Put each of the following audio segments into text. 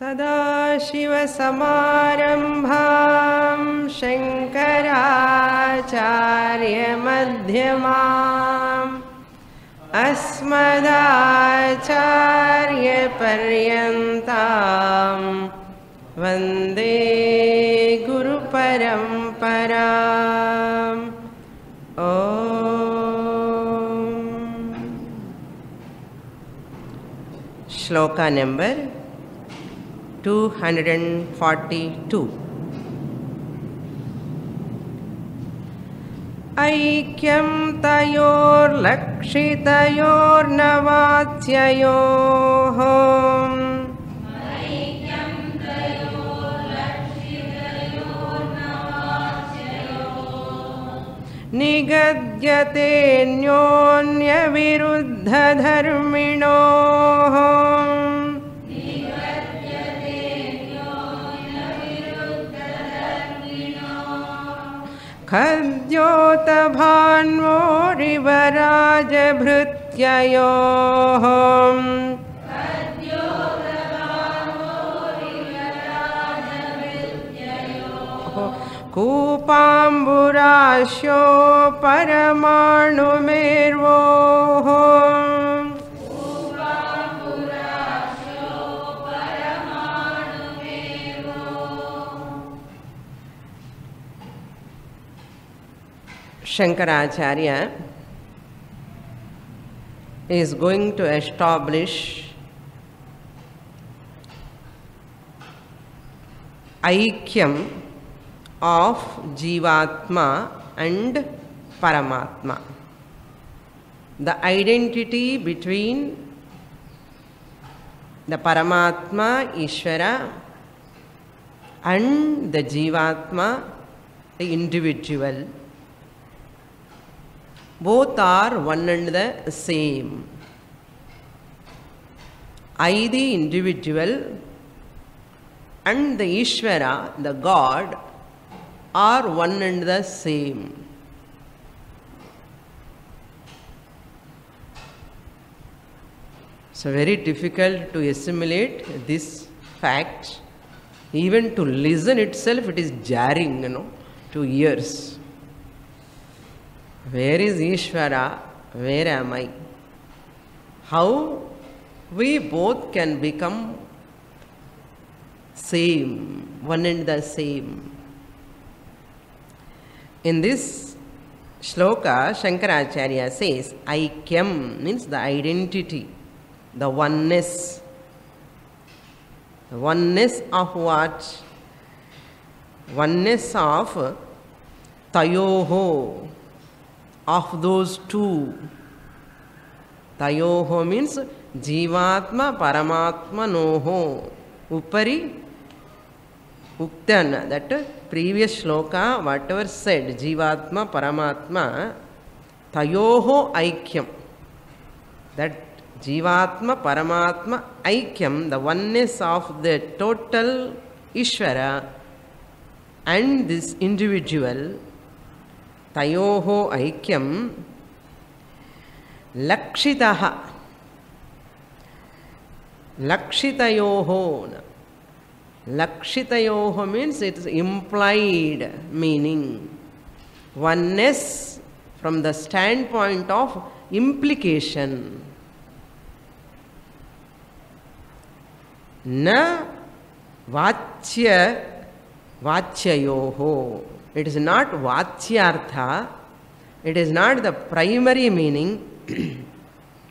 सदाशिवसमारम्भां शङ्कराचार्यमध्यमाम् अस्मदाचार्यपर्यन्तां वन्दे गुरुपरम्पराम्। Shloka number 242। ऐक्यं तयोर्लक्षितयोर्नवाच्ययोः निगद्यतेऽन्योन्यविरुद्धधर्मिणोः खद्योतभान्वोरिव राजभृत्ययोः कूपाम्बुराश्यो परमाणुमेर्वोः Shankaracharya is going to establish aikyam of Jivatma and Paramatma, the identity between the Paramatma, Ishvara, and the Jivatma, the individual. Both are one and the same. I, the individual, and the Ishvara, the God, are one and the same. So very difficult to assimilate this fact. Even to listen itself, it is jarring, to ears. Where is Ishvara? Where am I? How we both can become same, one and the same. In this shloka, Shankaracharya says, Aikyam means the identity, the oneness. The oneness of what? Oneness of Tayoho, of those two. Tayoho means Jivatma Paramatma Noho. Upari Uktan, that previous shloka, whatever said, Jivatma Paramatma, Tayoho Aikyam. That Jivatma Paramatma Aikyam, the oneness of the total Ishvara and this individual, Tayoho Aikyam, Lakshitaha. Lakshitayoho. Lakshitayoho means it is implied meaning. Oneness from the standpoint of implication. Na vachya vachyayoho. It is not vachyartha, it is not the primary meaning,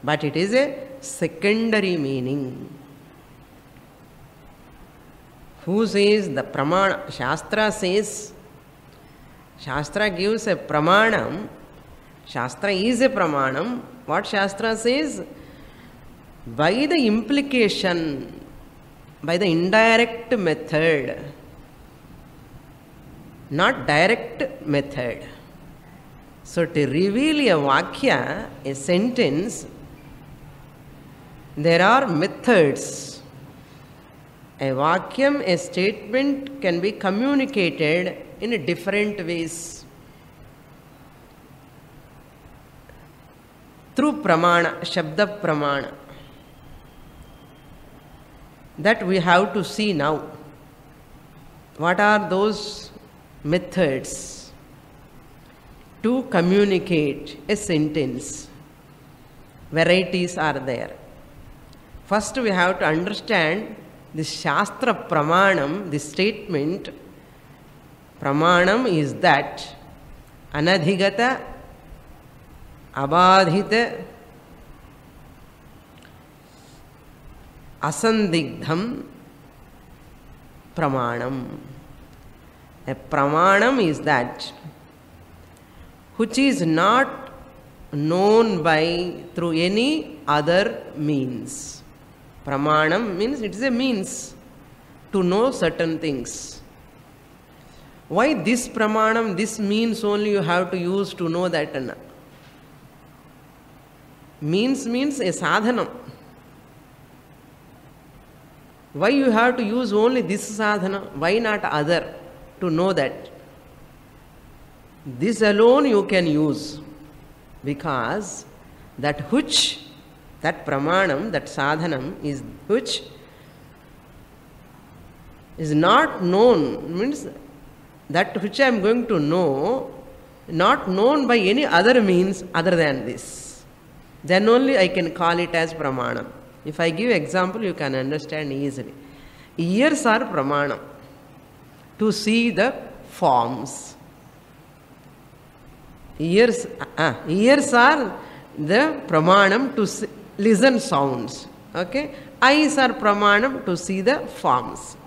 but it is a secondary meaning. Who says the pramana? Shastra says, Shastra gives a pramanam. Shastra is a pramanam. What Shastra says? By the implication, by the indirect method, not direct method. So to reveal a vakya, a sentence, there are methods. A vakyam, a statement can be communicated in different ways. Through pramana, shabda pramana. that we have to see now. What are those methods to communicate a sentence? Varieties are there. First we have to understand this Shastra Pramanam, this statement. Pramanam is that Anadhigata, Abadhita, Asandigdham Pramanam. A Pramanam is that which is not known by through any other means. Pramanam means it is a means to know certain things. Why this Pramanam, this means only you have to use to know that? Means a sadhanam. Why you have to use only this sadhana? Why not other to know that? This alone you can use, because that pramanam, that sadhanam is which is not known, means that which I am going to know, not known by any other means other than this. Then only I can call it as pramanam. If I give example, you can understand easily. Ears are pramanam to see the forms. Ears are the pramanam to listen sounds. Okay? Eyes are pramanam to see the forms.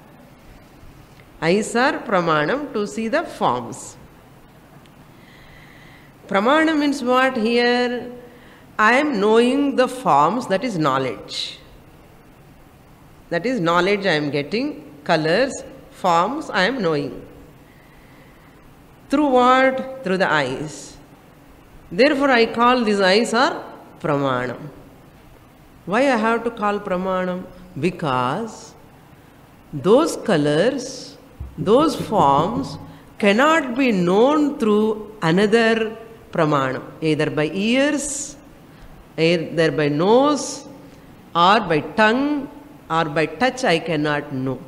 Eyes are pramanam to see the forms. Pramanam means what here? I am knowing the forms, that is knowledge. That is knowledge I am getting. Colors, forms I am knowing. Through what? Through the eyes. Therefore I call these eyes are pramanam. Why I have to call pramanam? Because those colors, those forms cannot be known through another pramanam, either by ears, either by nose, or by tongue, or by touch I cannot know.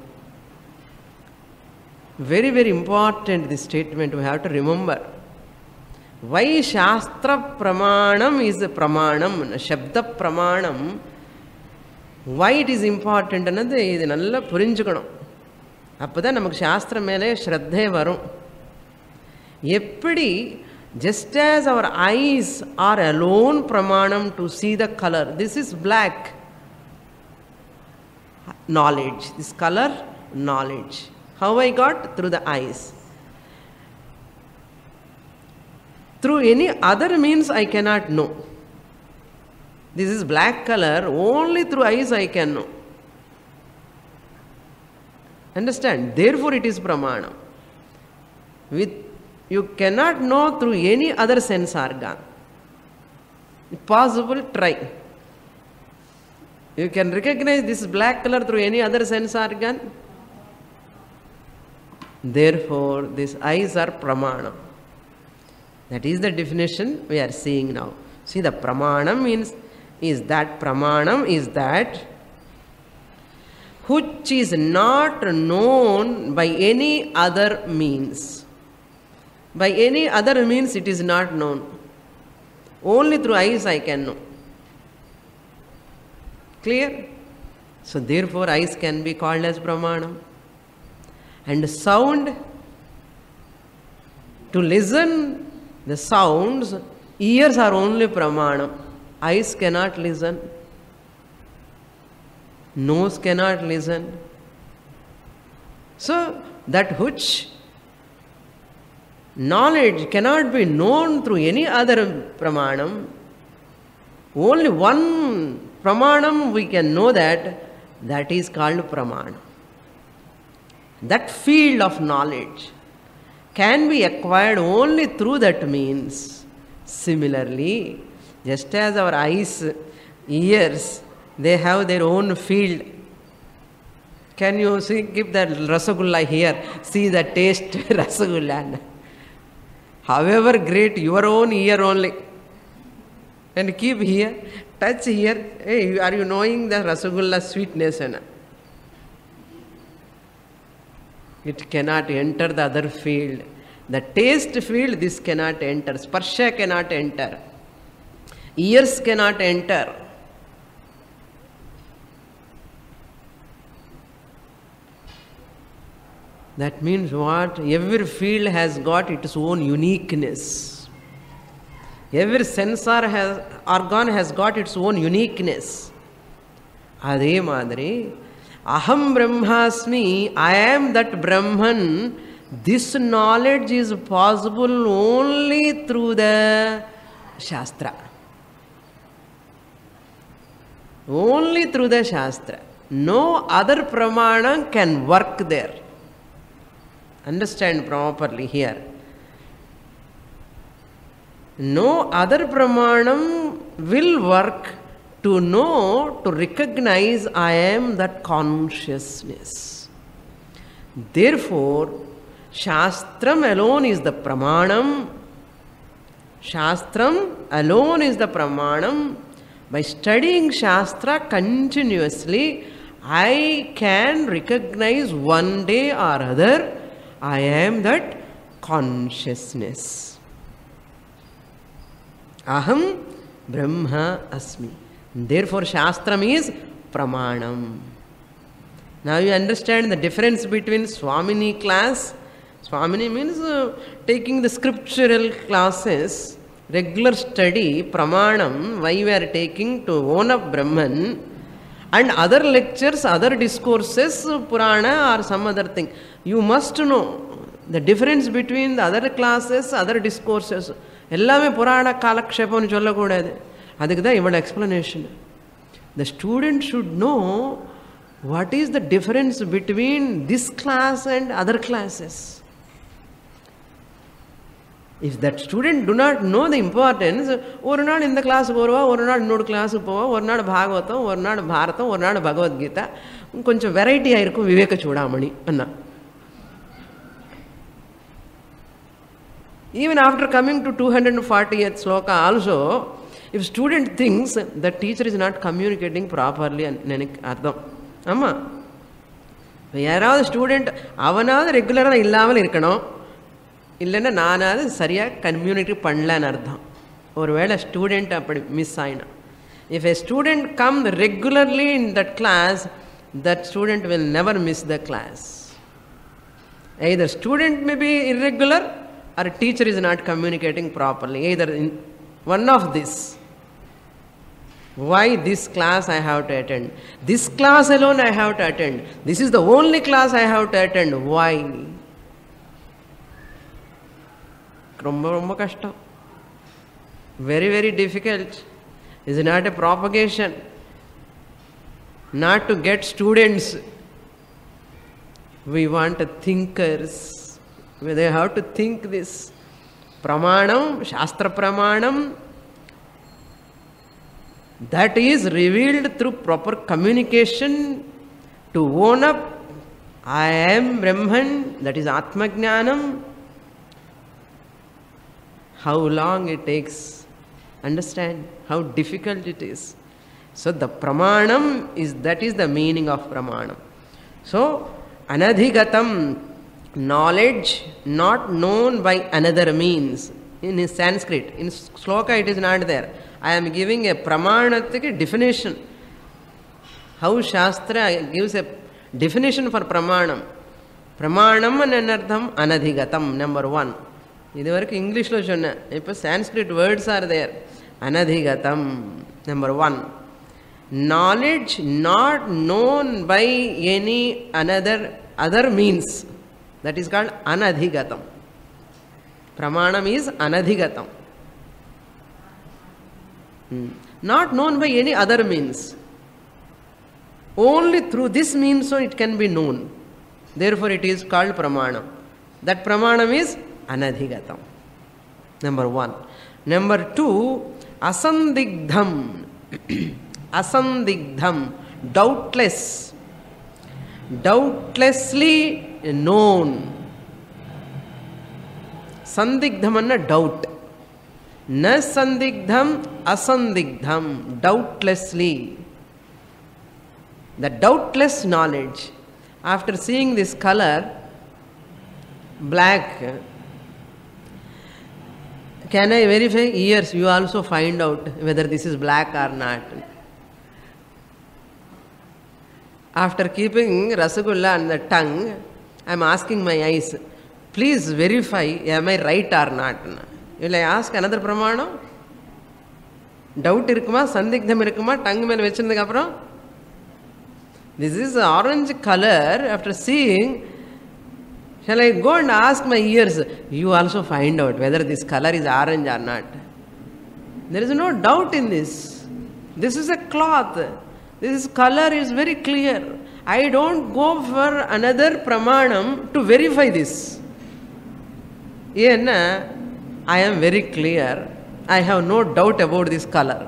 Very, very important this statement we have to remember. Why Shastra Pramanam is a Pramanam, Shabda Pramanam, why it is important ಅನ್ನೋದು ಇದು நல்லா புரிஞ்சுக்கணும். அப்பதான் நமக்கு சாஸ்திரம் மேலே ஸ்ரத்தை வரும். எப்படி just as our eyes are alone pramanam to see the color, this is black, knowledge, this color, knowledge. How I got? Through the eyes. Through any other means I cannot know. This is black color, only through eyes I can know. Understand? Therefore it is pramanam. You cannot know through any other sense organ. If possible, try. You can recognize this black color through any other sense organ. Therefore, these eyes are pramanam. That is the definition we are seeing now. See, the pramanam is that which is not known by any other means. By any other means it is not known. Only through eyes I can know. Clear? So therefore eyes can be called as pramanam. And sound, to listen the sounds, ears are only pramanam. Eyes cannot listen. Nose cannot listen. So that which knowledge cannot be known through any other pramanam. Only one pramanam we can know that is called pramanam. That field of knowledge can be acquired only through that means. Similarly, just as our eyes, ears, they have their own field. Can you see, keep that rasagulla here, see the taste rasagulla. However great, your own ear only. And keep here, touch here. Hey, are you knowing the rasagulla sweetness? It cannot enter the other field. The taste field, this cannot enter. Sparsha cannot enter. Ears cannot enter. That means what? Every field has got its own uniqueness. Every organ has got its own uniqueness. Adhe madri, aham brahmasmi, I am that Brahman. This knowledge is possible only through the Shastra. Only through the Shastra. No other pramana can work there. Understand properly here. No other pramanam will work to know, to recognize I am that consciousness. Therefore, Shastram alone is the pramanam. Shastram alone is the pramanam. By studying Shastra continuously, I can recognize one day or other I am that consciousness. Aham Brahma Asmi. Therefore, Shastram is pramanam. Now you understand the difference between Swamini class. Swamini means taking the scriptural classes, regular study, pramanam, why we are taking to own up Brahman, and other lectures, other discourses, Purana or some other thing. You must know the difference between the other classes, other discourses. Ellame Purana Kalakshepam sollakudadu. Adukku da ivada explanation. The student should know what is the difference between this class and other classes. If that student do not know the importance, ஒரு நாள் இந்த class போவா, ஒரு நாள் இன்னொரு கிளாஸுக்கு போவா, ஒரு நாள் பாகவதம், ஒரு நாள் பாரதம், ஒரு நாள் பகவத்கீதா, கொஞ்சம் வெரைட்டியாக இருக்கும் விவேக சூடாமணி அண்ணா. Even after coming to 240th sloka also, if student thinks the teacher is not communicating properly, எனக்கு அர்த்தம். ஆமாம், யாராவது ஸ்டூடெண்ட் அவனாவது ரெகுலராக இல்லாமல் இருக்கணும், இல்லைன்னா நானாவது சரியாக கம்யூனிகேட் பண்ணலன்னு அர்த்தம். ஒருவேளை ஸ்டூடெண்ட் அப்படி மிஸ் ஆயினா, if a student come regularly in that class, that student will never miss the class. Either student may be irregular or teacher is not communicating properly. Either in one of this. Why this class I have to attend? This class alone I have to attend. This is the only class I have to attend. Why? Romba kashtam. Very, very difficult. Is not a propagation. Not to get students. We want thinkers. They have to think this. Pramanam, Shastra Pramanam, that is revealed through proper communication to own up I am Brahman, that is Atma Jnanam. How long it takes. Understand how difficult it is. So the Pramanam is, that is the meaning of Pramanam. So Anadhigatam, knowledge not known by another means. In Sanskrit, in Sloka it is not there. I am giving a Pramanathika definition. How Shastra gives a definition for Pramanam. Pramanam anartham Anadhigatam, number one. This is English lo sonna. Now Sanskrit words are there. Anadhigatam, number one. Knowledge not known by any other means. That is called Anadhigatam. Pramanam is Anadhigatam. Not known by any other means. Only through this means so it can be known. Therefore it is called Pramanam. That Pramanam is Anadhigatam. Number one. Number two, Asandigdham. Asandigdham. Doubtless. Doubtlessly known. Sandigdham anna doubt. Na sandigdham, asandigdham. Doubtlessly. The doubtless knowledge. After seeing this color, Black. Can I verify? Ears, you also find out whether this is black or not. After keeping Rasagulla on the tongue, I am asking my eyes, please verify, am I right or not? Will I ask another Pramana? Doubt irukuma, sandikdham irukuma, tongue mele vechirundhukku appuram. This is orange color. After seeing, shall I go and ask my ears? You also find out whether this color is orange or not. There is no doubt in this. This is a cloth. This color is very clear. I don't go for another pramanam to verify this. I am very clear. I have no doubt about this color.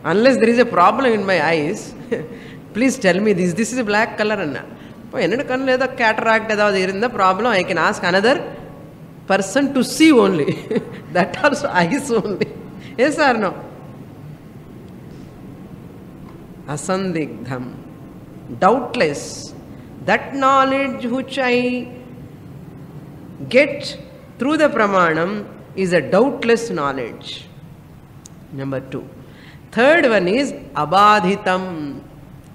Unless there is a problem in my eyes, please tell me this is a black color. Cataract problem, I can ask another person to see only. That also eyes only. Yes or no? Asandigdham. Doubtless. That knowledge which I get through the pramanam is a doubtless knowledge. Number 2. Third one is abadhitam,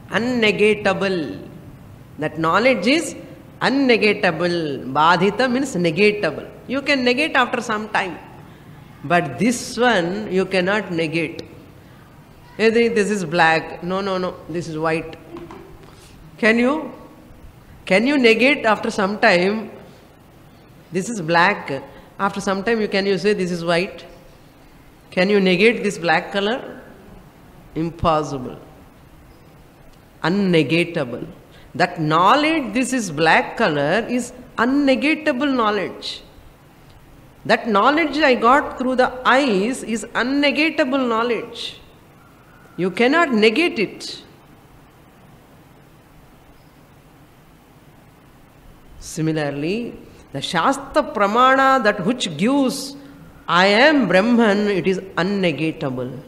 unnegatable. That knowledge is unnegatable. Badhita means negatable. You can negate after some time. But this one you cannot negate. This is black. No, this is white. Can you? Can you negate after some time? This is black. After some time can you say this is white? Can you negate this black color? Impossible. Unnegatable. That knowledge, this is black color, is unnegatable knowledge. That knowledge I got through the eyes is unnegatable knowledge. You cannot negate it. Similarly, the Shastra Pramana, that which gives I am Brahman, it is unnegatable.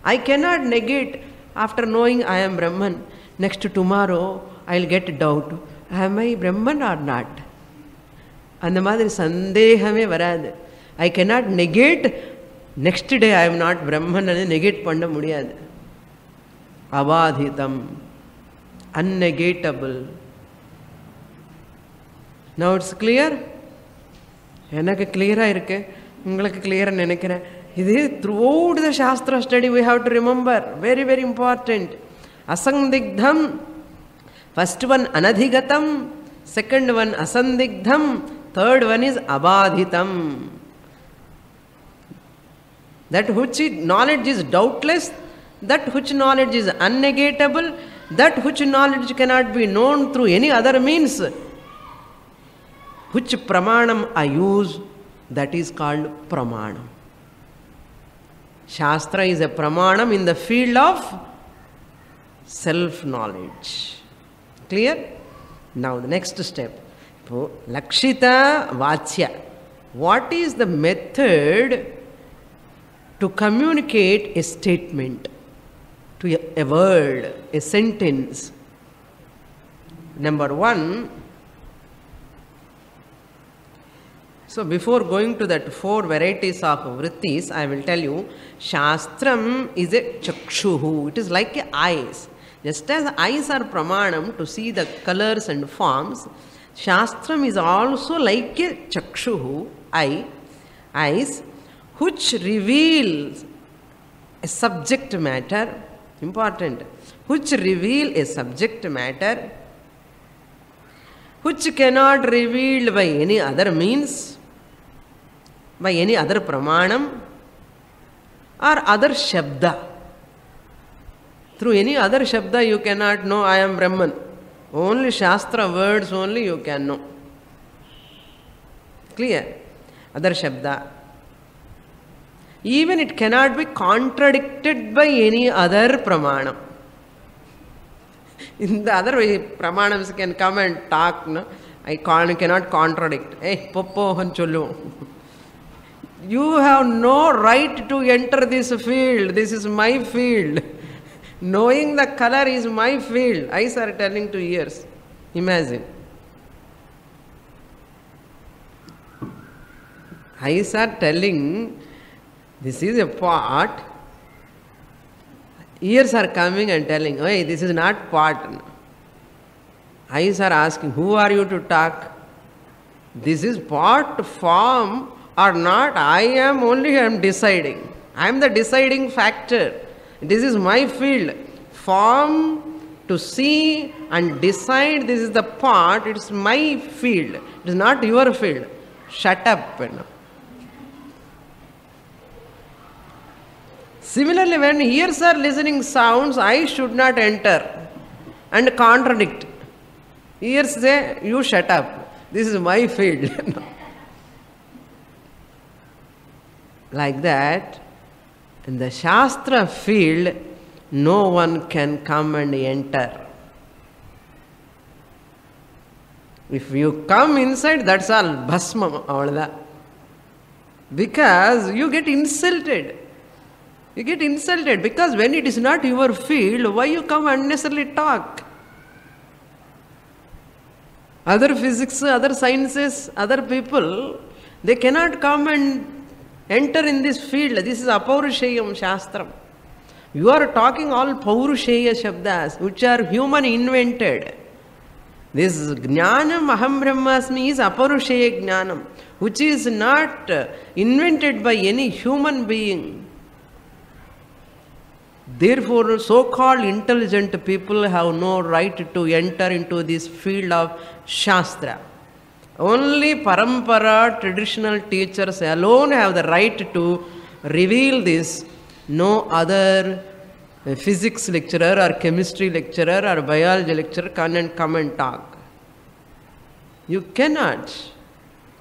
I cannot negate after knowing I am Brahman. Next tomorrow, I will get doubt. Am I Brahman or not? And the madri sandehame varad. I cannot negate. Next day I am not Brahman and negate panda mudiyad. Abadhitam. Unnegatable. Now it's clear? Enakku clear irukku. Ungalukku clear nenikren. Throughout the Shastra study we have to remember. Very, very important. Asandigdham. First one anadhigatam. Second one asandigdham. Third one is abadhitam. That which knowledge is doubtless. That which knowledge is unnegatable. That which knowledge cannot be known through any other means. Which pramanam I use, that is called pramanam. Shastra is a pramanam in the field of self-knowledge. Clear? Now the next step. Lakshita Vachya. What is the method to communicate a statement, to a word, a sentence? Number 1. So before going to that 4 varieties of vrittis, I will tell you, Shastram is a chakshuhu. It is like a eyes. Just as eyes are pramanam to see the colors and forms, Shastram is also like a chakshuhu, eyes, which reveals a subject matter, important, which reveal a subject matter, which cannot revealed by any other means, by any other pramanam or other shabda. Through any other shabda you cannot know I am Brahman. Only Shastra words only you can know. Clear? Other shabda. Even it cannot be contradicted by any other pramanam. In the other way, pramanams can come and talk. No? I cannot contradict. Hey, popo hancholu. You have no right to enter this field. This is my field. Knowing the color is my field. Eyes are telling to ears. Imagine. Eyes are telling this is a pot. Ears are coming and telling, hey, this is not pot. Eyes are asking, who are you to talk? This is pot, form or not, I am deciding. I am the deciding factor. This is my field. Form to see and decide, this is the pot, it is my field. It is not your field. Shut up. Similarly, when ears are listening sounds, I should not enter and contradict. Ears say, you shut up. This is my field. Like that, in the Shastra field, no one can come and enter. If you come inside, that's all bhasma. Because you get insulted. You get insulted because when it is not your field, why you come unnecessarily talk? Other physics, other sciences, other people, they cannot come and enter in this field. This is Apaurusheyam Shastram. You are talking all Paurusheya Shabdas, which are human invented. This Jnanam Aham Brahmasmi is Aparusheya Jnanam, which is not invented by any human being. Therefore, so-called intelligent people have no right to enter into this field of Shastra. Only Parampara, traditional teachers alone have the right to reveal this. No other physics lecturer or chemistry lecturer or biology lecturer can come and talk. You cannot.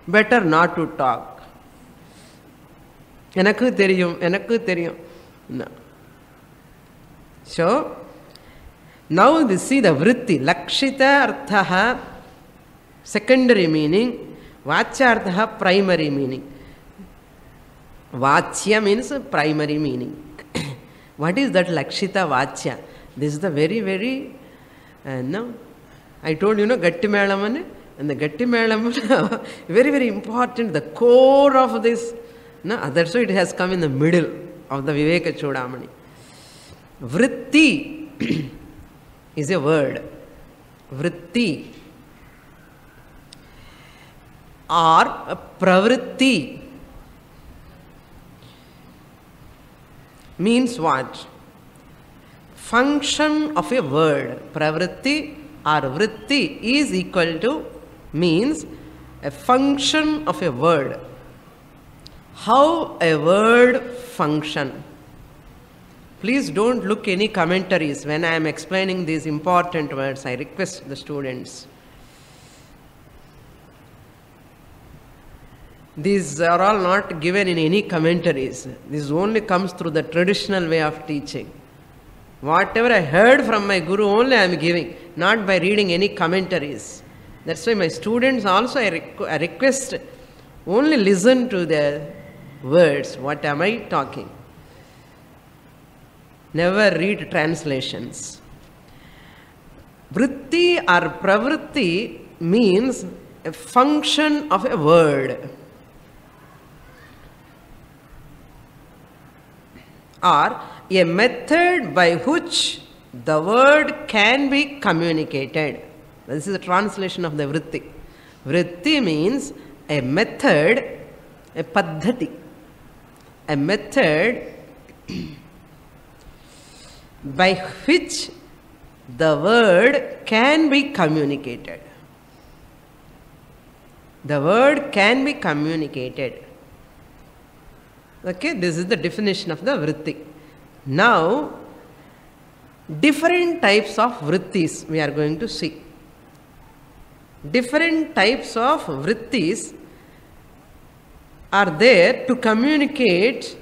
Better not to talk. Enakku theriyum. No. So, now we see the vritti. Lakshita arthaha, secondary meaning. Vachya arthaha, primary meaning. Vachya means primary meaning. What is that Lakshita Vachya? This is the very, very, no. I told you, Gatti Melam, and the Gatti Melam, very, very important, the core of this. No, that's why it has come in the middle of the Viveka Chudamani. Vritti is a word. Vritti or pravritti means what? Function of a word. Pravritti or vritti is equal to, means a function of a word. How a word function. Please don't look any commentaries when I am explaining these important words. I request the students. These are all not given in any commentaries. This only comes through the traditional way of teaching. Whatever I heard from my guru only I am giving, not by reading any commentaries. That's why my students also I request only listen to the words. What am I talking? Never read translations. Vritti or pravritti means a function of a word. Or a method by which the word can be communicated. This is a translation of the vritti. Vritti means a method, a paddhati. A method by which the word can be communicated. The word can be communicated. Okay, this is the definition of the vritti. Now, different types of vrittis we are going to see. Different types of vrittis are there to communicate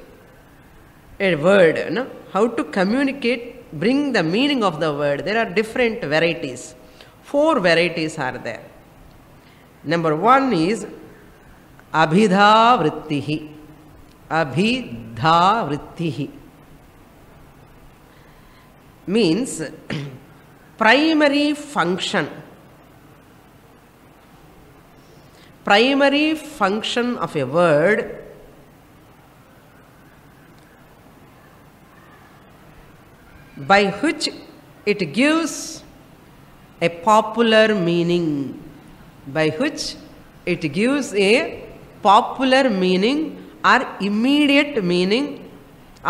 a word. No? How to communicate, bring the meaning of the word. There are different varieties. 4 varieties are there. Number 1 is abhidha vrittihi. Abhidha vrittihi means primary function. primary function of a word by which it gives a popular meaning, by which it gives a popular meaning or immediate meaning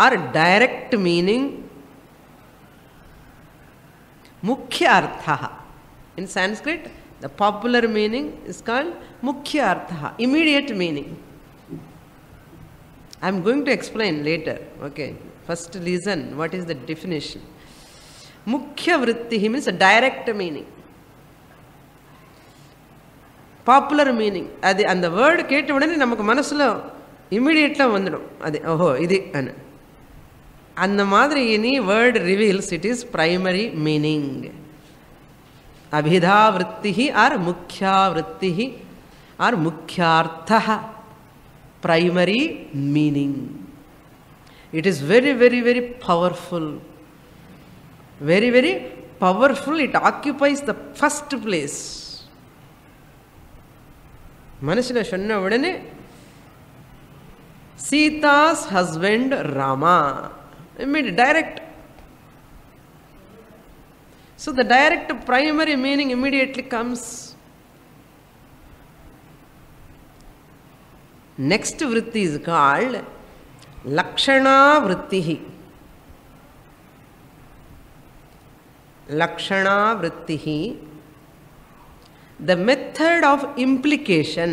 or direct meaning. Mukhya artha. In Sanskrit, the popular meaning is called mukhya artha, immediate meaning. I am going to explain later. Okay. First listen, what is the definition? Mukhya vrittihi means a direct meaning. Popular meaning. And the word கேட்ட உடனே நமக்கு மனசுல immediately வந்துடும். அது ஓஹோ இது அன்னு. அந்த மாதிரி any word reveals it is primary meaning. Abhidha vrittihi or mukhya vrittihi or mukhyartha, primary meaning. It is very, very, very powerful. Very, very powerful. It occupies the first place. மனசுல சொன்ன உடனே Sita's husband Rama. Immediate, direct. So the direct primary meaning immediately comes. Next vritti is called Lakshana vrittihi. Lakshana vrittihi. The method of implication.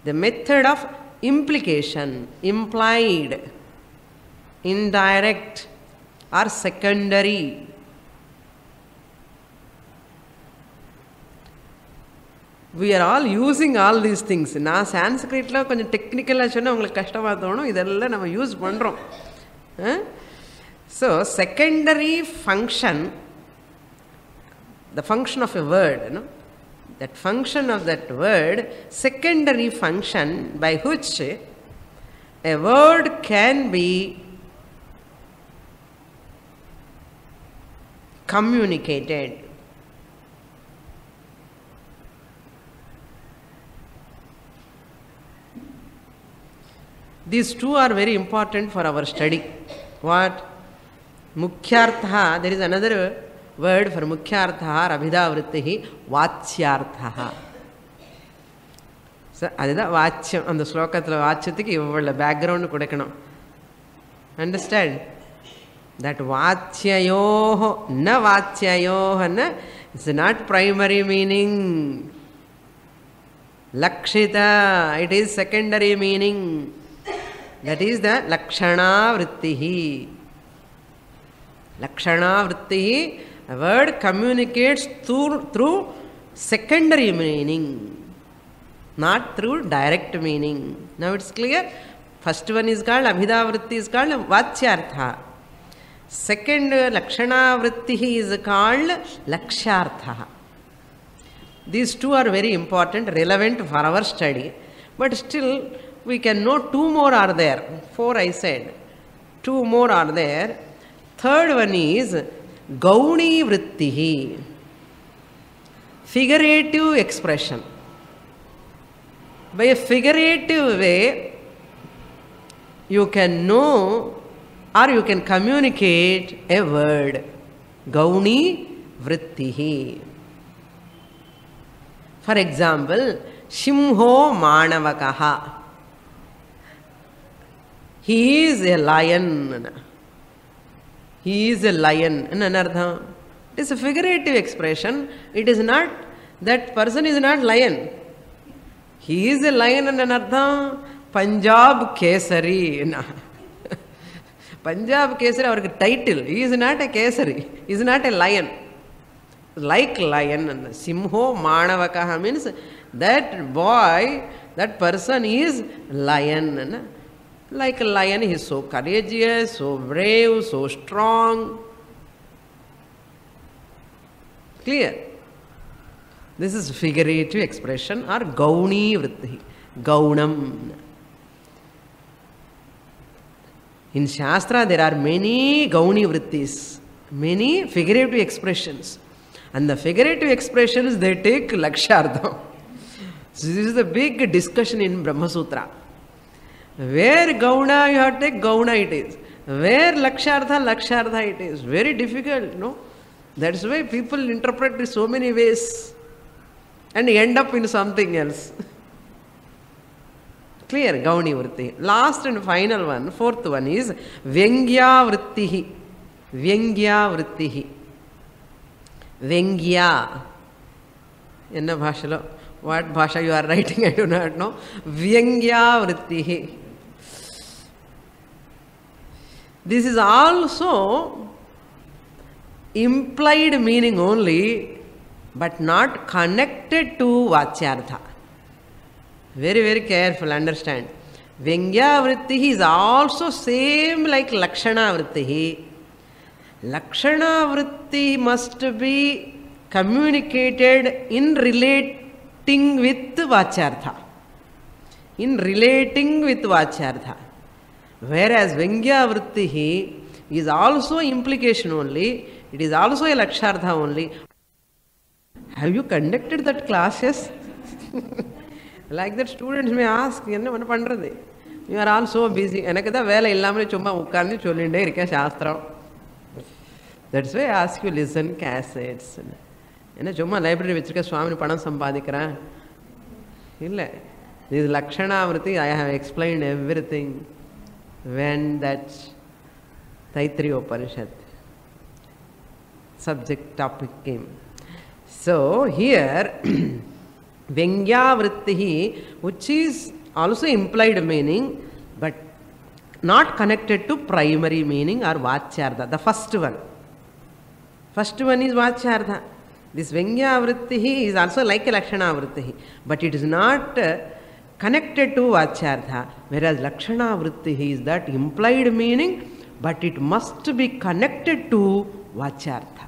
The method of implication, implied, indirect or secondary. We are all using all these things. Na Sanskrit la konjam technical ah sonna ungalku kashtamā thonum, idella nama use pandrom. So secondary function, the function of a word, you know, that function of that word, secondary function by which a word can be communicated. These two are very important for our study. What? Mukhyartha, there is another word for mukhyartha or abhidha vrittihi, vachyartha. So, that is vachyam. And the slokathila vachyatiki ivvalla background kodakkanam. Understand? That vachyayoho, na vachyayoho, na, it's not primary meaning. Lakshita, it is secondary meaning. That is the lakshana vrittihi. Lakshana vrittihi, a word communicates through secondary meaning, not through direct meaning. Now it's clear? First one is called abhidha vritti, is called vachyartha. Second lakshana vrittihi is called lakshyartha. These two are very important, relevant for our study. But still, we can know two more are there. Four I said. Two more are there. Third one is gauni vrittihi. Figurative expression. By a figurative way, you can know or you can communicate a word. Gauni vrittihi. For example, Shimho Manavakaha. He is a lion. He is a lion. It is a figurative expression. It is not, that person is not lion. He is a lion and anartha. Punjab Kesari. Punjab Kesari, our title. He is not a Kesari. He is not a lion. Like lion. Simho Manavakaha means that boy, that person is lion. Like a lion, he is so courageous, so brave, so strong. Clear? This is figurative expression or gauni vritti. Gaunam. In Shastra, there are many gauni vrittis, many figurative expressions. And the figurative expressions, they take lakshyartham. So this is the big discussion in Brahma Sutra. Where Gauna you have to take, Gauna it is. Where Lakshartha, Lakshartha it is. Very difficult, no? That's why people interpret it so many ways and end up in something else. Clear? Gauni Vritti. Last and final one, fourth one is Vyangya Vrittihi. Vyangya Vrittihi. Vyangya. Enna bhashalo? What bhasha you are writing, I do not know. Vyangya Vrittihi. This is also implied meaning only, but not connected to Vachyartha. Very, very careful, understand. Vyangya Vrittihi is also same like Lakshana Vrittihi. Lakshana Vritti must be communicated in relating with Vachyartha. In relating with Vachyartha. Whereas Vyangya Vrittihi is also implication only, it is also a Lakshartha only. Have you conducted that classes? Like that students may ask, you are all so busy. That's why I ask you listen cassettes. Library Swami Padam Sampadikara. This is Lakshana Vritti, I have explained everything when that Taittiriya Upanishad subject topic came. So here Vyangya Vrittihi, which is also implied meaning but not connected to primary meaning or Vachyartha. The first one. First one is Vachyartha. This Vyangya Vrittihi is also like a Lakshana Vrittihi, but it is not connected to Vachyartha, whereas Lakshana Vrittihi is that implied meaning, but it must be connected to Vachyartha.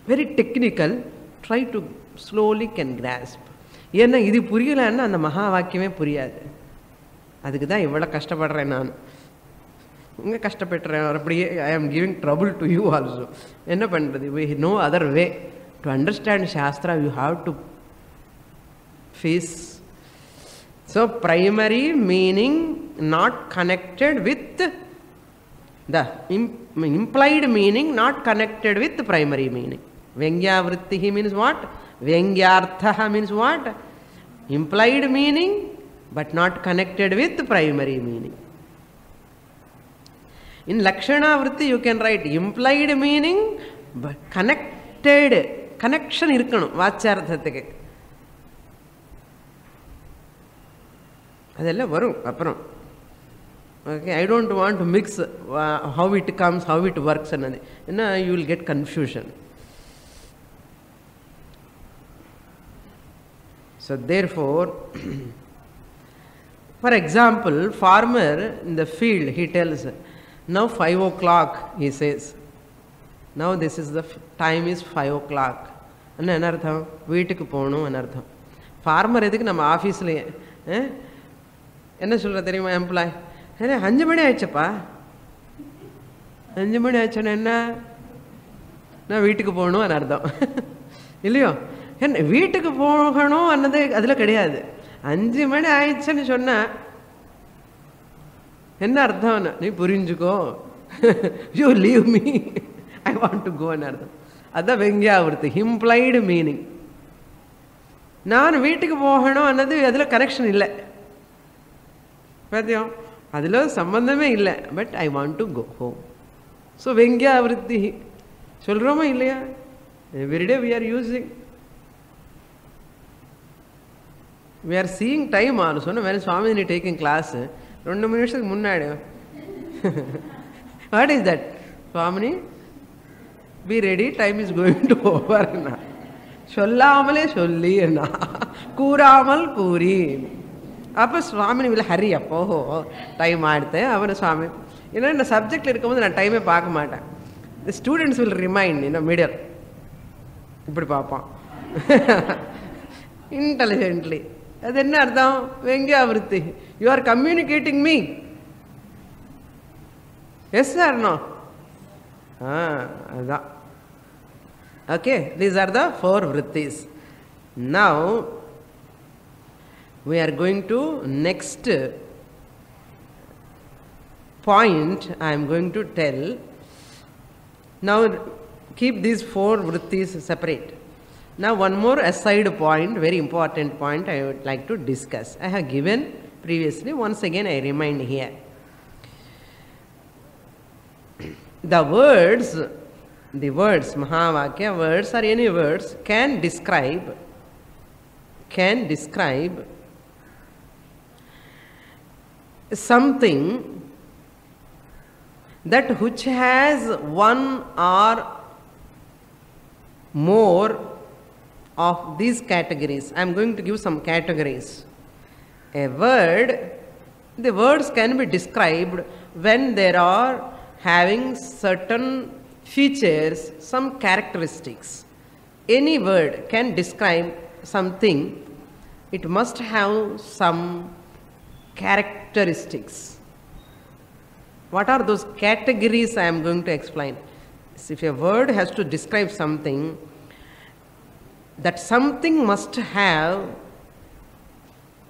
Very technical, try to slowly can grasp. ஏன்னா இது புரியலன்னா அந்த மகா வாக்கியமே புரியாது. அதுக்கு தான் இவ்வளோ கஷ்டப்படுறேன் நான். உங்க கஷ்டப்படுறேன் அப்படியே I am giving trouble to you also. என்ன பண்ணுறது? We no other way to understand Shastra. You have to face. So primary meaning not connected with the implied meaning, not connected with the primary meaning. Vyangya Vrittihi means what? Vyangyartha means what? Implied meaning but not connected with the primary meaning. In Lakshana Vritti you can write implied meaning but connected, connection irukkanum Vachyarthathukku. Adella varum appuram. Okay, I don't want to mix how it comes, how it works and you will get confusion. So therefore, for example, farmer in the field, he tells, now 5 o'clock, he says. Now this is the time is 5 o'clock. And anartham, veetukku ponu anartham. Farmer edukku nama office le enna solra theriyuma employee. Hey, 5 mani aachappa. 5 mani aachana enna? Na veetukku ponu anartham. Illiyo? என்ன வீட்டுக்கு போகணும் அன்னது அதில் கிடையாது. 5 மணி ஆயிடுச்சுன்னு சொன்னா என்ன அர்த்தம்னா நீ புரிஞ்சுக்கோ, you leave me, I want to கோன்னு அர்த்தம். அதுதான் Vyangya Vritti, இம்ப்ளைடு மீனிங். நான் வீட்டுக்கு போகணும் அன்னது அதில் கனெக்ஷன் இல்லை, பார்த்தியோம், அதில் சம்பந்தமே இல்லை. But I want to go home. So Vyangya Vritti சொல்கிறோமா இல்லையா? Everyday we are using. We are seeing time also. When Swami is taking class, 2 minutes munnadi. What is that? Swami, be ready, time is going to over. Sollamale solli na. Kuramal kuri. Appa Swami will hurry up. Oh, time aaduthe. Avana Swami. In the subject irukkumbodhu na time paaka maata. The students will remind middle. Ipdi paapam. Intelligently. அது என்ன அர்த்தம்? Vyangya Vritti. You are communicating me. Yes or no? Adha. Okay, these are the 4 vrittis. Now We are going to next point I am going to tell. Now keep these 4 vrittis separate. Now one more aside point, very important point I would like to discuss. I have given previously, once again I remind here. The words, Mahavakya words or any words can describe something that which has one or more of these categories. I am going to give some categories. A word, the words can be described when there are having certain features, some characteristics. Any word can describe something, it must have some characteristics. What are those categories I am going to explain? So if a word has to describe something, that something must have,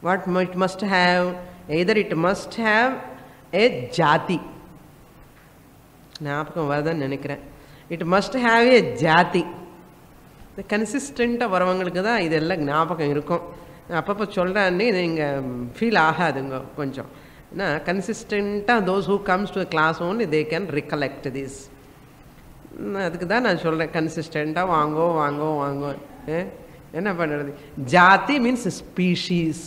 what it must have, either it must have a jati. It must have a jati. The consistent வரவங்களுக்கு தான் இதெல்லாம் ஞாபகம் இருக்கும். அப்பப்போ சொல்றானே நீங்க feel ஆகாதுங்க கொஞ்சம். Consistent those who comes to a class only they can recollect this. அதுக்கு தான் நான் சொல்றேன் கன்சிஸ்டண்டா வாங்கோ. என்ன பண்றது? Jati means species.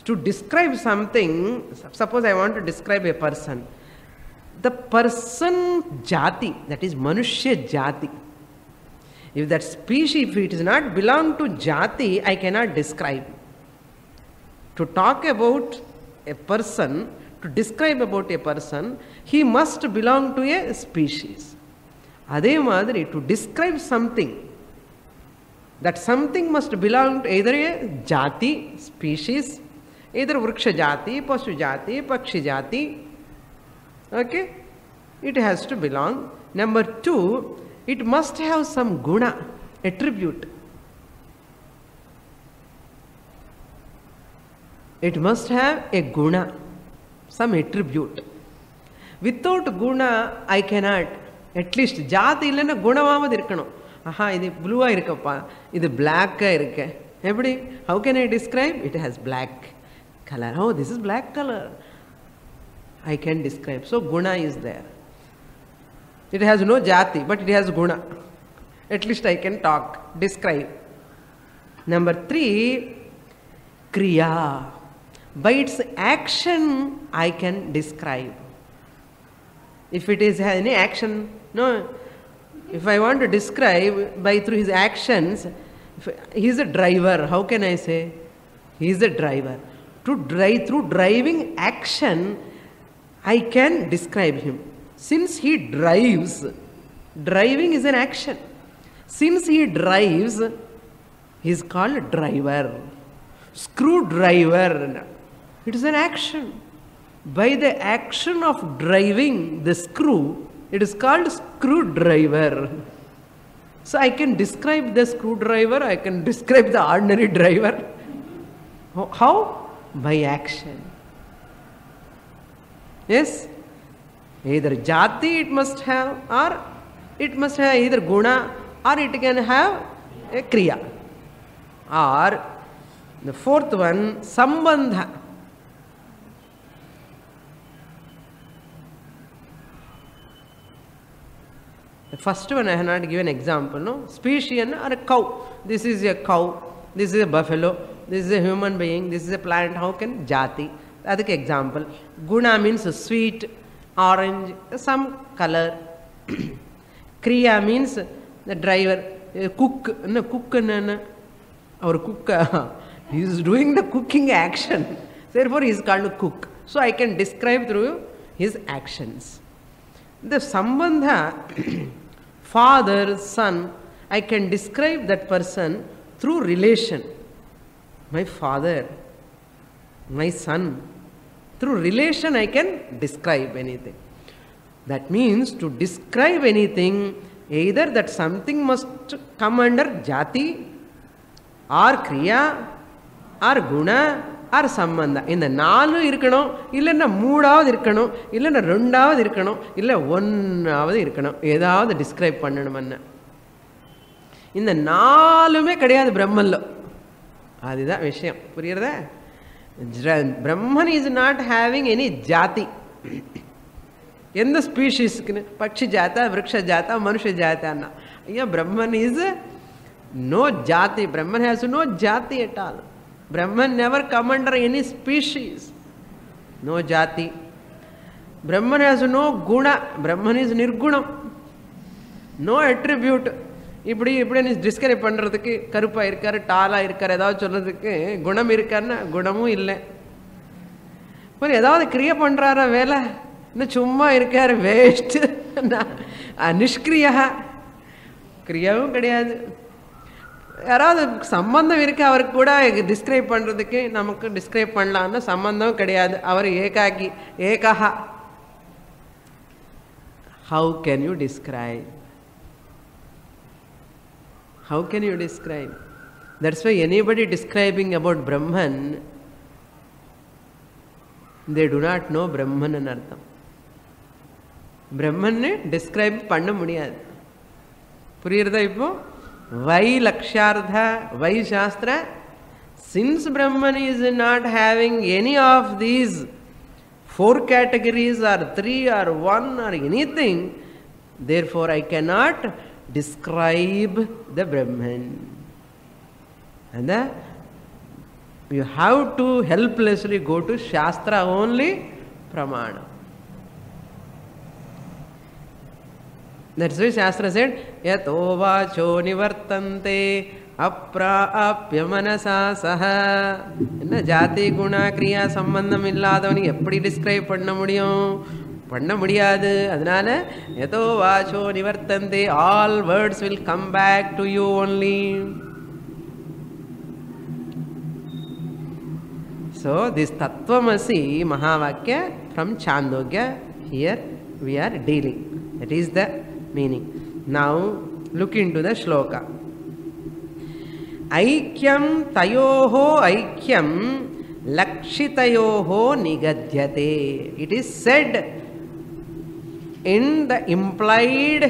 To describe something, suppose I want to describe a person. The person jati, that is Manushya jati. If that species, if it is not belong to jati, I cannot describe. To talk about a person, to describe about a person, he must belong to a species. Adhe madri, to describe something, that something must belong to either a jati, species, either vriksha jati, pasu jati, pakshi jati. Okay? It has to belong. Number 2, it must have some guna, attribute. It must have a guna, some attribute. Without guna, I cannot. At least jati illana gunavavad irukkanum. Aha, idu blue ah irukappa, idu black ah irukke. Eppadi? How can I describe? It has black color. Oh, this is black color. I can describe. So guna is there. It has no jati, but it has guna. At least I can talk, describe. Number 3, kriya. By its action, I can describe. If it is any action, no. If I want to describe by through his actions, he is a driver. How can I say? He is a driver. To drive through driving action, I can describe him. Since he drives, driving is an action. Since he drives, he is called driver. Screwdriver, it is an action. By the action of driving the screw, it is called screwdriver. So I can describe the screwdriver, I can describe the ordinary driver. How? By action. Yes? Either jati it must have, or it must have either guna, or it can have a kriya. Or the 4th one, sambandha. The first one I have not given example, no? Species or a cow. This is a cow, this is a buffalo, this is a human being, this is a plant. How can? Jati. That's the example. Guna means sweet, orange, some color. Kriya means the driver, cook, or cook, he is doing the cooking action. Therefore, he is called a cook. So I can describe through his actions. The sambandha, father, son, I can describe that person through relation. My father, my son. Through relation I can describe anything. That means to describe anything, either that something must come under jati or kriya or குண or சம்பந்த. இந்த 4 இருக்கணும், இல்லைன்னா 3ஆவது இருக்கணும், இல்லைன்னா 2ஆவது இருக்கணும், இல்லை 1ஆவது இருக்கணும். ஏதாவது டிஸ்கிரைப் பண்ணணும்னு. இந்த 4மே கிடையாது பிரம்மன்ல. அதுதான் விஷயம். புரியுறதா? பிரம்மன் இஸ் நாட் ஹேவிங் எனி ஜாதி. எந்த ஸ்பீஷீஸ்க்குன்னு பட்சி ஜாத்தா, விரக்ஷ ஜாத்தா, மனுஷ ஜாத்தான்னா ஐயா, பிரம்மன் இஸ் நோ ஜாதி. பிரம்மன் ஹேஸ் நோ ஜாதி at all. Brahman never come under any species. No jati. Brahman has no guna. Brahman is nirgunam. No attribute. இப்படி இப்படி டிஸ்கிரைப் பண்ணுறதுக்கு கருப்பாக இருக்கார், டாலாக இருக்கார், ஏதாவது சொல்கிறதுக்கு குணம் இருக்காருன்னா குணமும் இல்லை. இப்போ ஏதாவது கிரியை பண்ணுறாரா வேலை? இன்னும் சும்மா இருக்கார், வேஸ்ட்டு, நிஷ்கிரியா, கிரியாவும் கிடையாது. யாராவது சம்பந்தம் இருக்கு அவருக்கு கூட டிஸ்கிரைப் பண்ணுறதுக்கு, நமக்கு டிஸ்கிரைப் பண்ணலான்னு சம்பந்தம் கிடையாது. அவர் ஏகாகி, ஏகஹா. How can you describe? How can you describe? That's why anybody describing about Brahman, they do not know Brahman ன்னு அர்த்தம். பிரம்மன்னு டிஸ்கிரைப் பண்ண முடியாது. புரியுறதா? இப்போ வை லக்ஷார்த்தா, வை சாஸ்திர, since Brahman is not having any of these 4 categories or 3 or 1 or anything, therefore I cannot describe the Brahman. And you have to helplessly go to Shastra only, Pramana. That's why Shastra said, Yato vacho nivartante அப்ராப்ய மனசா சஹ. என்ன ஜாதி குண கிரியா சம்பந்தம் இல்லாதவனுக்கு எப்படி describe பண்ண முடியும்? பண்ண முடியாது. அதனால எதோ வாச்சோ நிவர்த்தந்தே, all words will come back to you only. So this Tattvamasi Mahavakya from Chandogya, here we are dealing. That is the meaning. Now look into the shloka. Aikyam tayoho aikyam lakshitayoho nigadyate. It is said in the implied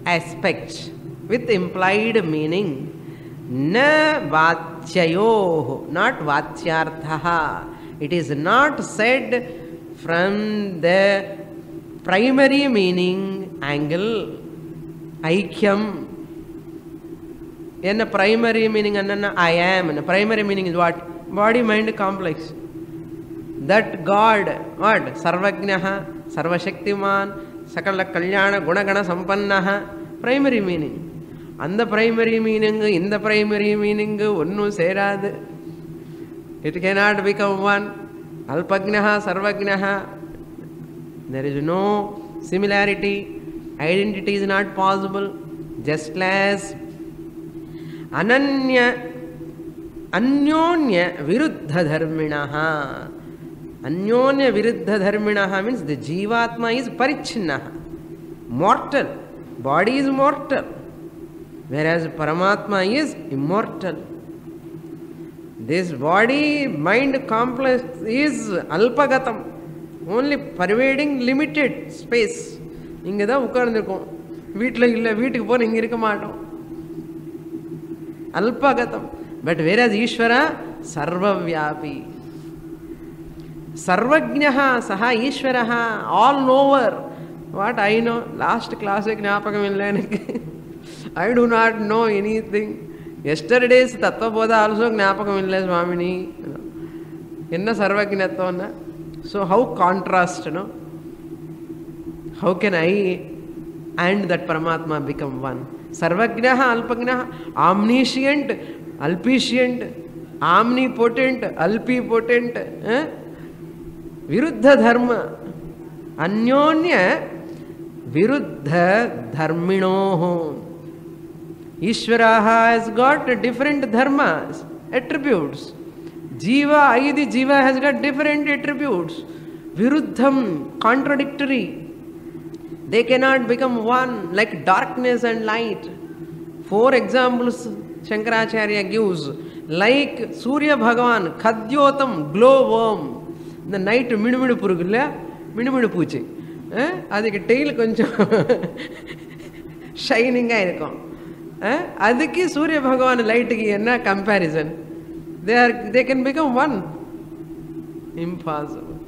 aspect, with implied meaning. Na vachyayoho, not vachyarthaha. It is not said from the primary meaning angle. Aikyam. In a primary meaning, I am. And primary meaning is what? Body mind complex. That God, what? Sarvagnaha, Sarvashaktiman, Sakala Kalyana, Gunagana Sampannaha. Primary meaning. And the primary meaning, in the primary meaning, Unnu Serad. It cannot become one. Alpagnaha, Sarvagnaha. There is no similarity. Identity is not possible. Just as Ananya Anyonya Viruddha Dharminaha. Anyonya Viruddha Dharminaha means the Jivatma is Parichinaha, mortal. Body is mortal, whereas Paramatma is immortal. This body mind complex is Alpagatam, only pervading limited space. இங்கே தான் உட்கார்ந்துருக்கோம், வீட்டில் இல்லை, வீட்டுக்கு போன இங்கே இருக்க மாட்டோம். Alpagatam. But whereas Ishvara Sarvavyapi, Sarvagnaha Saha Ishvaraha, all knower. What I know? Last class ஞாபகம் இல்லை எனக்கு. I do not know anything. Yesterday's Tattvabodha also ஞாபகம் இல்லை Swamini. என்ன சர்வஜ்ஞத்துவம்னா? So how contrast, no? How can I and that Paramatma become one? Sarvagnaha, Alpagnaha, omniscient, alpiscient, omnipotent, alpipotent, Viruddha Dharma, Anyonya Viruddha Dharminoho. Ishvaraha has got different dharmas, attributes. Jiva, Aidi Jiva has got different attributes. Viruddham, contradictory. They cannot become one, like darkness and light. 4 examples Shankaracharya gives. Like சூரிய பகவான் கத்யோதம் glow worm, இந்த night மினுமினு புருக்கு இல்லை, மினுமினு பூச்சி, அதுக்கு tail கொஞ்சம் ஷைனிங்காக இருக்கும். அதுக்கு சூரிய பகவான் லைட்டுக்கு என்ன comparison? they can become one. Impossible.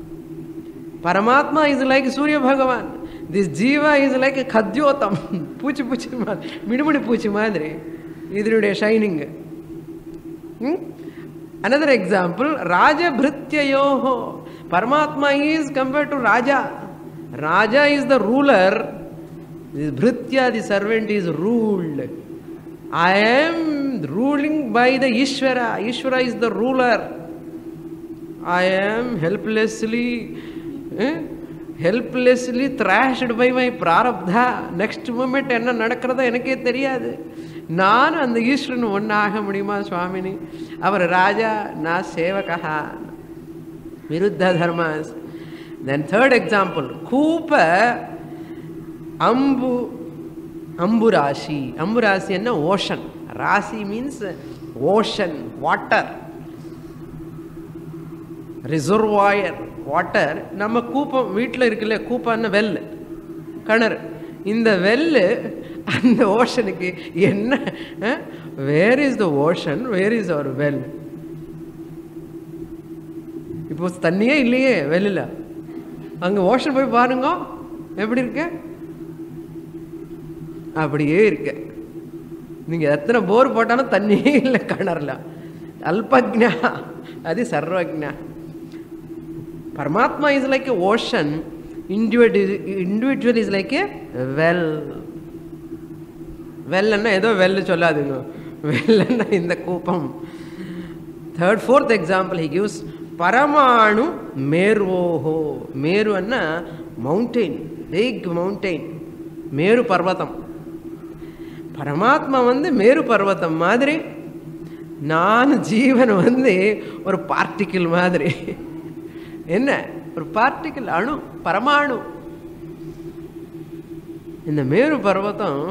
Paramatma is like Surya Bhagavan. This Jiva is like a Khadyotam. Puchi puchi madri, midimudi puchi madri. Idrude shining. Another example, Raja Bhrityayoho. Paramatma is compared to Raja. Raja is the ruler. This Bhritya, the servant, is ruled. I am ruling by the Ishvara. Ishvara is the ruler. I am helplessly thrashed by my prarabdha. Next moment enna nadakradha enakke theriyadu. Naan and the Ishvaran onnaga mudiyuma Swamini. Our Raja na sevakaha. Viruddha dharmas. Then third example, Kupa Amburashi. Amburashi is ocean. Rasi means ocean, water. Reservoir, water. நம்ம கூப்பம் வீட்டில் இருக்குல்ல, கூப்பான்னு well, கிணறு. இந்த வெல்லு அந்த ஓஷனுக்கு என்ன? Where is the ocean, where is our well? இப்போ தண்ணியே இல்லையே வெல்லில், அங்கே ஓஷன் போய் பாருங்க எப்படி இருக்கு, அப்படியே இருக்கு. நீங்கள் எத்தனை போர் போட்டாலும் தண்ணியே இல்லை கிணறுல. அல்பக்ஞா, அது சர்வக்ஞா. Paramatma is like a ocean, individual is like a well. Well anna edo well solladunga, well anna inda koopam. Third, fourth example he gives, Paramanu Meruho. Meru anna mountain, big mountain, Meru Parvatam. Paramatma வந்து மேரு பர்வதம் மாதிரி, நான் ஜீவன் வந்து ஒரு particle மாதிரி. என்ன ஒரு particle, அணு, பரமாணு. இந்த மேரு பர்வதம்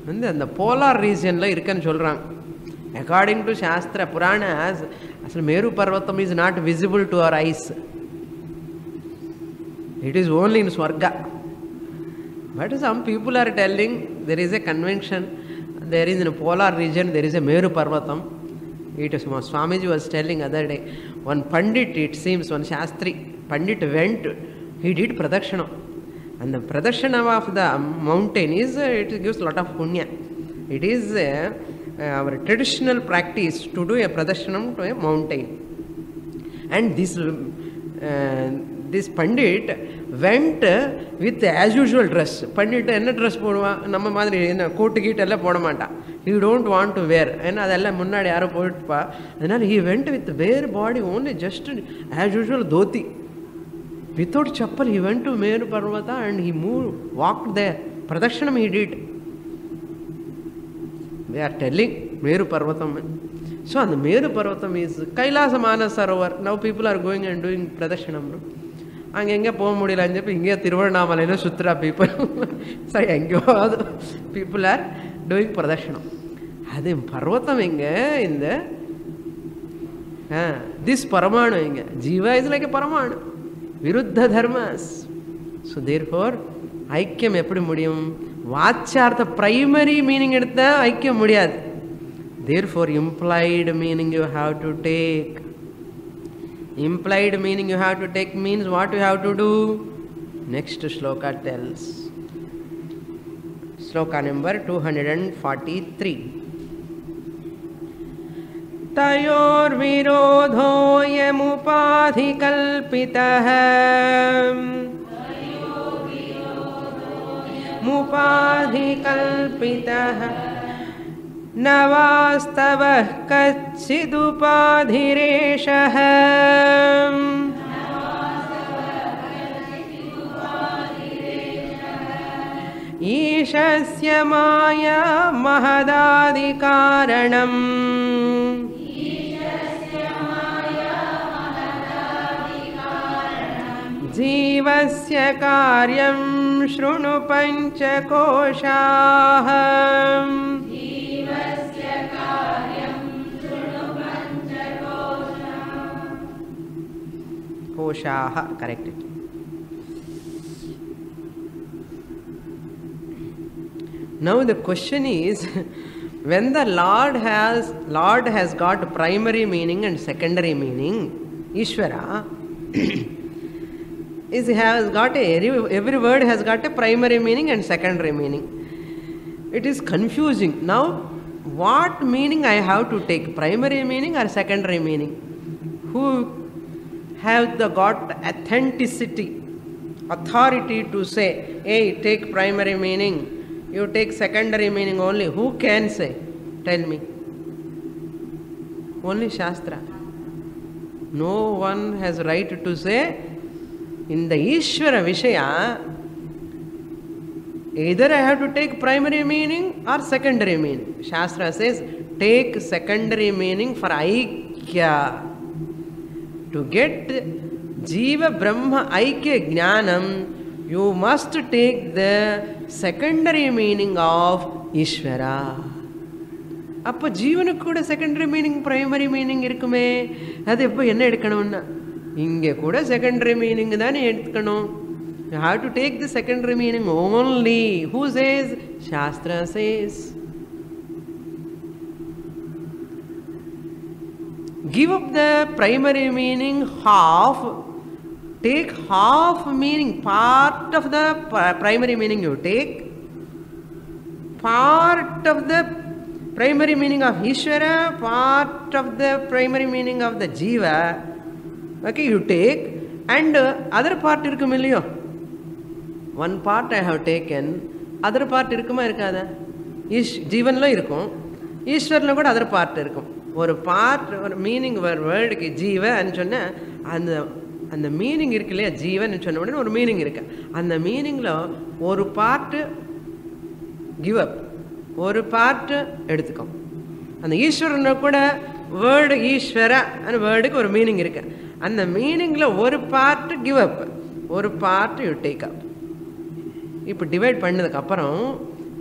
வந்து அந்த போலார் ரீஜியனில் இருக்குன்னு சொல்கிறாங்க. அக்கார்டிங் டு சாஸ்திர புராணாஸ், அசல் மேரு பர்வதம் is not visible to our eyes. It is only in swarga. But some people are telling there is a convention, there is in a polar region, there is a Meru Parvatam. It is Swamiji was telling other day, one Pandit, it seems, one Shastri, Pandit went, he did Pradakshana. And the Pradakshana of the mountain is, it gives a lot of punya. It is our traditional practice to do a Pradakshana to a mountain. And this Pandit went with as usual dress. Pandit enna dress போடுவா, நம்ம மாதிரி என்ன கோட்டு கீட்டு எல்லாம் போட மாட்டான். He don't want to wear, ஏன்னா அதெல்லாம் முன்னாடி யாரும் போட்டுப்பா. அதனால he went with bare body only, just as usual dhoti. Without chappal he went to Meru Parvata and he walked there. Pradakshanam he did. They are telling Meru Parvatam. So and the Meru Parvatam is Kailasa Manasarovar. Now people are going and doing Pradakshanam. அங்கே எங்கே போக முடியலன்னு சொல்லி இங்கே திருவண்ணாமலையில் சுற்றுலா people, சரி எங்கேயாவது பீப்புள் ஆர் டூயிங் பிரதர்ஷனம். அது பர்வத்தம் எங்கே? இந்த திஸ் பரமாணு எங்கே? ஜீவா இஸ் லைக் எ பரமாணு. விருத்த தர்மஸ். ஸோ தேர்ஃபோர் ஐக்கியம் எப்படி முடியும்? வாச்சார்த்த பிரைமரி மீனிங் எடுத்தால் ஐக்கியம் முடியாது. Therefore implied meaning you have to take. Implied meaning you have to take means what you have to do? Next shloka tells. Shloka number 243. Tayor virodho yamupadhi kalpitah mupadhi kalpitah नवास्तवः कच्चिदुपाधिरेषः ईशस्य माया महदादिकारणम् जीवस्य कार्यं शृणु पञ्चकोशाः Koshaha, correct it. Now the question is, when the Lord has got primary meaning and secondary meaning, Ishvara has got every word has got a primary meaning and secondary meaning. It is confusing. Now, what meaning I have to take? Primary meaning or secondary meaning? Who have got authenticity, authority to say, hey, take primary meaning, you take secondary meaning only. Who can say? Tell me. Only Shastra. No one has right to say, in the Ishvara Vishaya, either I have to take primary meaning or secondary meaning. Shastra says, take secondary meaning for Aikya. To get Jiva Brahma Aikya Jnanam, you must take the secondary meaning of Ishvara. அப்போ ஜீவனுக்கு கூட secondary meaning primary meaning இருக்குமே, அது எப்போ என்ன எடுக்கணும்னா இங்கே கூட செகண்டரி மீனிங் தானே எடுக்கணும். You have to take the secondary meaning only. Who says? Shastra says. Give up the primary meaning half, take half meaning, part of the primary meaning you take, part of the primary meaning of Ishvara, part of the primary meaning of the Jiva, okay, you take, and other part irkum illiyo. One part I have taken, other part irukuma irukada? Jivanla irukum, Ishvarla kuda other part irukum. ஒரு part ஒரு meaning வேர்டுக்கு ஜீவன்னு சொன்னா அந்த meaning இருக்கு இல்லையா, ஜீவன் சொன்ன உடனே ஒரு மீனிங் இருக்கு. அந்த மீனிங்ல ஒரு பார்ட் கிவ் அப், ஒரு பார்ட் எடுத்துக்கோ. அந்த ஈஸ்வரனை கூட வேர்டு ஈஸ்வர அந்த வேர்டுக்கு ஒரு மீனிங் இருக்கு. அந்த மீனிங்ல ஒரு பார்ட் கிவ் அப், ஒரு பார்ட் யூ டேக் அப். இப்போ டிவைட் பண்ணதுக்கு அப்புறம்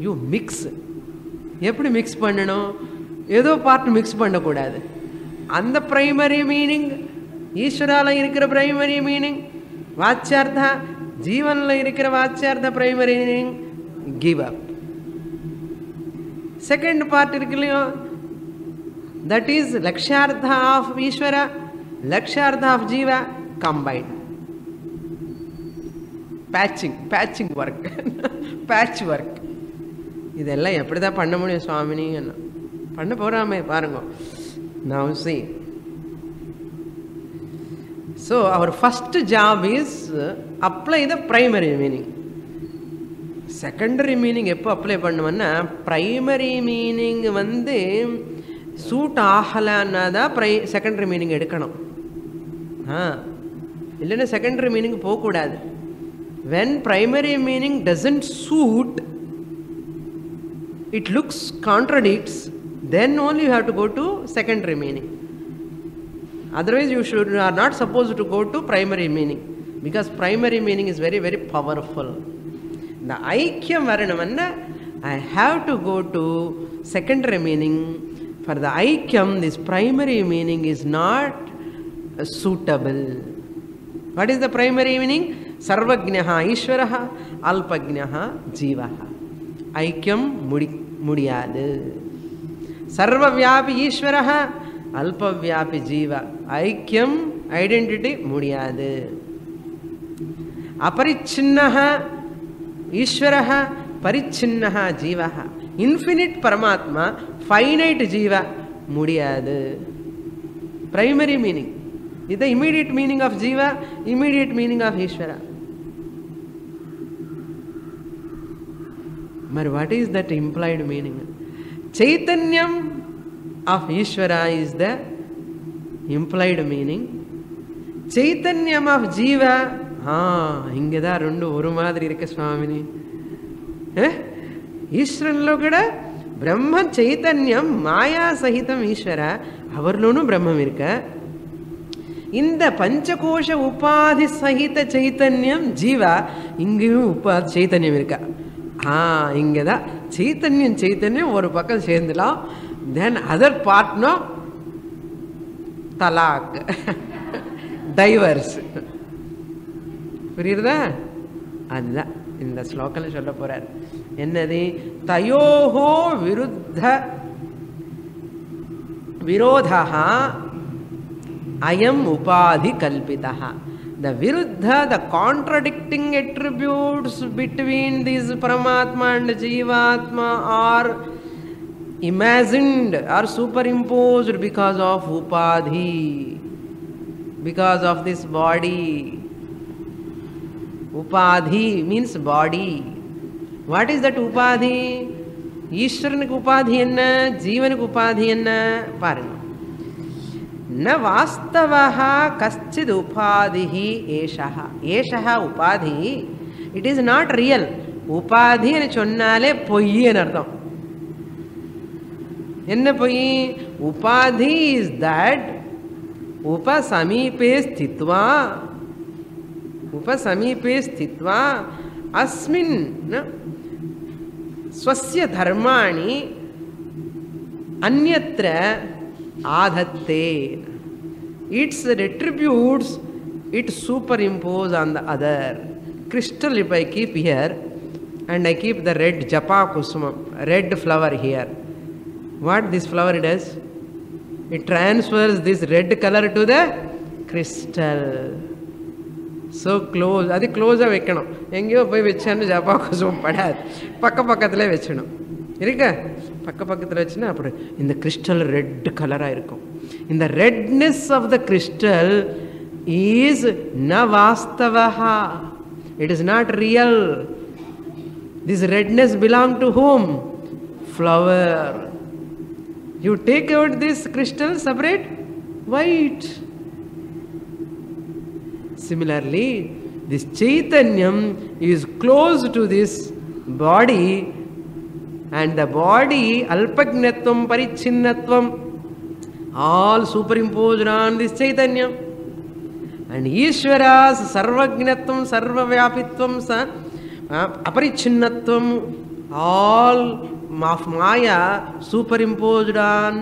யூ மிக்ஸ். எப்படி மிக்ஸ் பண்ணணும்? ஏதோ பார்ட் மிக்ஸ் பண்ணக்கூடாது. அந்த பிரைமரி மீனிங் ஈஸ்வரால இருக்கிற பிரைமரி மீனிங் வாச்சியார்த்தா, ஜீவன்ல இருக்கிற வாச்சியார்த்த primary meaning give up. Second part இருக்கு இல்லையோ, தட் இஸ் லக்ஷார்த்தா ஆஃப் ஈஸ்வர, லக்ஷார்த்தா ஆஃப் ஜீவ combined. Patching work, patch work. இதெல்லாம் எப்படி தான் பண்ண முடியும் சுவாமினி? என்ன பண்ண போறாமே பாருங்க. Now see, so our first job is apply the primary meaning. Secondary meaning எப்போ அப்ளை பண்ணுவோம்னா, பிரைமரி மீனிங் வந்து சூட் ஆகலன்னா தான் செகண்டரி மீனிங் எடுக்கணும். இல்லைன்னா செகண்டரி மீனிங் போகக்கூடாது. when primary meaning doesn't suit, it looks contradicts, then only you have to go to secondary meaning. Otherwise you are not supposed to go to primary meaning, because primary meaning is very very powerful. The aikyam varanamanna, I have to go to secondary meaning. For the aikyam, this primary meaning is not suitable. What is the primary meaning? Sarvajnaha Ishvaraha, Alpajnaha Jivaha. Aikyam mudiyadu. Sarvavyapi Ishvaraha, Alpavyapi Jiva. Aikyam, identity mudiyadu. Aparichinnaha Ishvaraha, Parichinnaha Jivaha. Infinite Paramatma, finite Jiva mudiyadu. Primary meaning is the immediate meaning of Jiva, immediate meaning of Ishvara. But what is that implied meaning? Chaitanyam of Ishvara is the implied meaning. Chaitanyam of Jiva, inge da rendu oru madri irukku Swamini. Ishvaranlo kuda Brahma Chaitanyam Maya Sahitam Ishvara, avarlonu Brahmam irukka. இந்த பஞ்சகோஷ உபாதி சகித சைத்தன்யம் ஜீவா, இங்கேயும் உபாதி சைத்தன்யம் இருக்கா? இங்கதான் சைத்தன்யம் ஒரு பக்கம் சேர்ந்துலாம். தென் அதர் பார்ட்னோ தலாக், டைவர்ஸ். புரியுறதா? அதுதான் இந்த ஸ்லோகத்தில் சொல்ல போறார். என்னது? தயோஹோ விரோதா அயம் உபாதி Kalpita. The viruddha, the contradicting attributes between these Paramatma and Jivatma are imagined or superimposed because of upadhi, because of this body. Upadhi means body. What is that upadhi? Ishwaranuku upadhi enna, Jeevanuku upadhi enna? Paranga. न वास्तवः कश्चिद् उपाधिः एषः. एषः उपाधि. It is not real. उपाधि అని சொன்னாலே பொய் అని అర్థం. என்ன பொய்? उपाधि is that उपसमीपे स्थित्वा अस्मिन् स्वस्य धर्माणि अन्यत्र आधत्ते. Its attributes it superimpose on the other. Crystal, if I keep here and I keep the red japa kusumam, red flower here, what this flower does? It transfers this red color to the crystal. So close. அது க்ளோஸாக வைக்கணும். எங்கேயோ போய் வச்சான்னு ஜப்பா kusumam படாது. பக்கத்தில் வச்சணும். இருக்கா? பக்கத்தில் வச்சுன்னா அப்படி இந்த கிறிஸ்டல் ரெட் கலராக இருக்கும். இந்த redness of the crystal is ந வாஸ்தவஹா. It is not real. This redness belong to whom? Flower. You take out this crystal, separate white. Similarly, this Chaitanyam is close to this body. And the body, alpagnatvam, parichinnatvam, all superimposed on this Chaitanya. And Ishvara's sarvagnatvam, sarvavyapitvam, aparichinnatvam, all of Maya superimposed on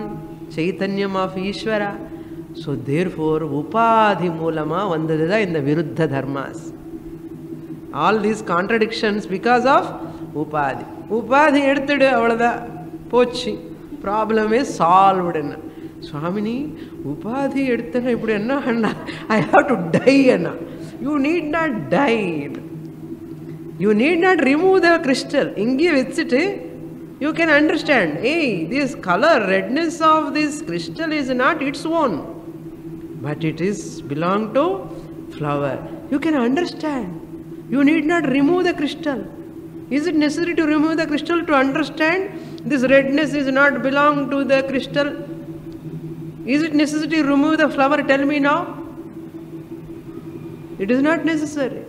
Chaitanyam of Ishvara. So therefore, upadhi mulama vandadada in the viruddha dharmas. All these contradictions because of upadhi. உபாதி எடுத்துடு, அவ்வளோதான், போச்சு, problem is சால்வ்டுன்னு. சுவாமினி உபாதி எடுத்தேன்னா இப்படி என்ன அண்ணா? I have to dye அண்ணா. You need not dye. You need not remove the crystal. இங்கே வச்சுட்டு யூ கேன் அண்டர்ஸ்டாண்ட். ஏய், this colour redness of this crystal is not its own, but it is belong to flower. You can understand. You need not remove the crystal. Is it necessary to remove the crystal to understand this redness is not belong to the crystal? Is it necessary to remove the flower? Tell me now. It is not necessary.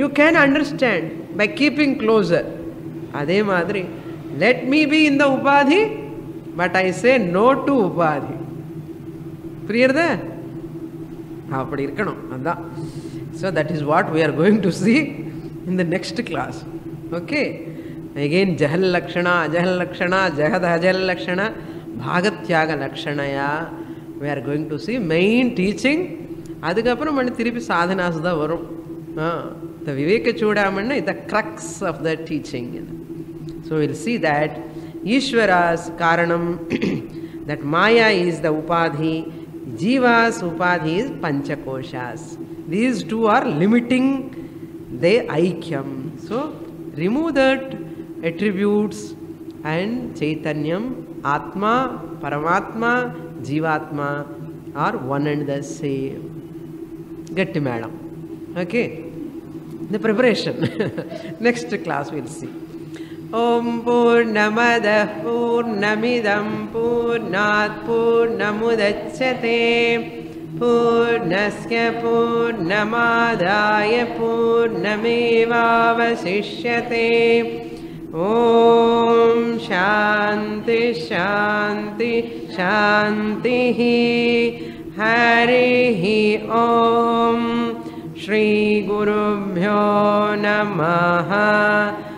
You can understand by keeping closer. Adhe madri, let me be in the upadhi, but I say no to upadhi. Priyarda? Appadi irkanum. Adha. So that is what we are going to see in the next class. Okay, again Jahal Lakshana, Ajahal Lakshana, Jahad Ajahal Lakshana, Bhagatyaga Lakshanaya. We are going to see main teaching. Adukappuram mani thirupi sadhanas da varum. The Viveka Chudamanna is the crux of the teaching. So we'll see that Ishvara's Karanam, that Maya is the Upadhi, Jiva's Upadhi is Panchakoshas. These two are limiting the Aikyam. So remove that attributes and Chaitanyam, Atma, Paramatma, Jivatma are one and the same. Get to madam. Okay. The preparation. Next class we'll see. Om Purnamadah Purnamidam Purnat Purnamudachyate Purnasya Purnamadaya Purnamevavasishyate. Om Shanti Shanti Shanti. Harihi Om Shri Gurubhyo Namaha.